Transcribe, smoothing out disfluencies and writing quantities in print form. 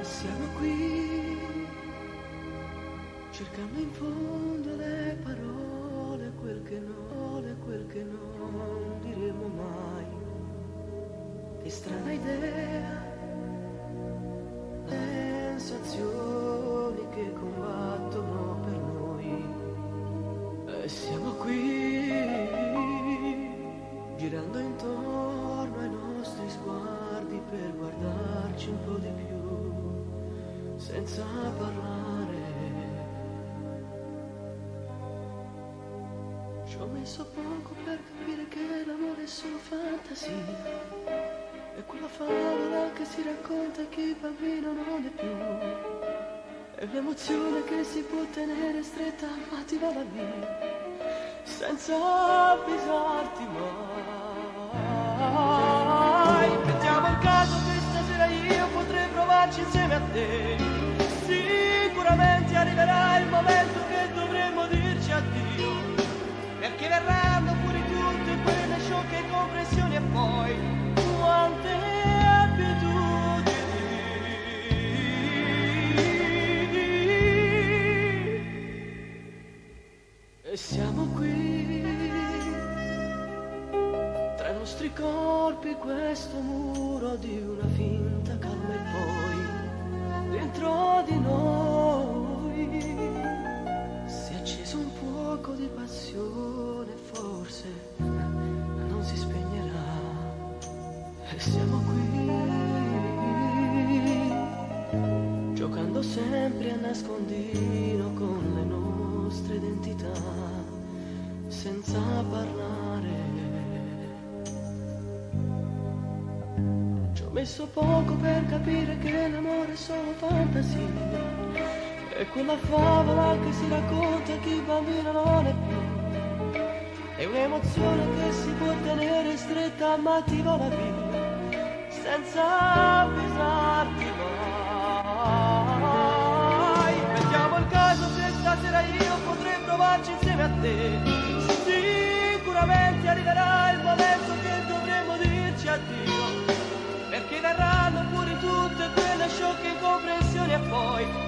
Siamo qui, cercando in fondo le parole, quel che non diremo mai. Che strana idea, sensazioni che combattono per noi. E siamo qui, girando intorno ai nostri sguardi per guardarci un po' di più, senza parlare. Ci ho messo poco per capire che l'amore è solo fantasia. È quella favola che si racconta a chi bambino non è più. È un'emozione che si può tenere stretta ma ti va la via, senza avvisarti mai. Mettiamo il caso che stasera io potrei provarci insieme a te. Sicuramente arriverà il momento che dovremo dirci addio, perché verranno fuori tutte quelle sciocche incomprensioni e poi quante abitudini. E siamo qui, tra i nostri corpi questo muro di una finta calma, e poi dentro di noi si è acceso un fuoco di passione, forse non si spegnerà. E siamo qui, giocando sempre a nascondino con le nostre identità, senza parlare. Ci ho messo poco per capire che l'amore è solo fantasia. È quella favola che si racconta a chi bambino non è più. È un'emozione che si può tenere stretta ma ti vola via, senza avvisarti mai. Mettiamo il caso che stasera io potrei provarci insieme a te. Sicuramente arriverà il momento che dovremo dirci addio, perché verranno fuori tutte quelle sciocche incomprensioni e poi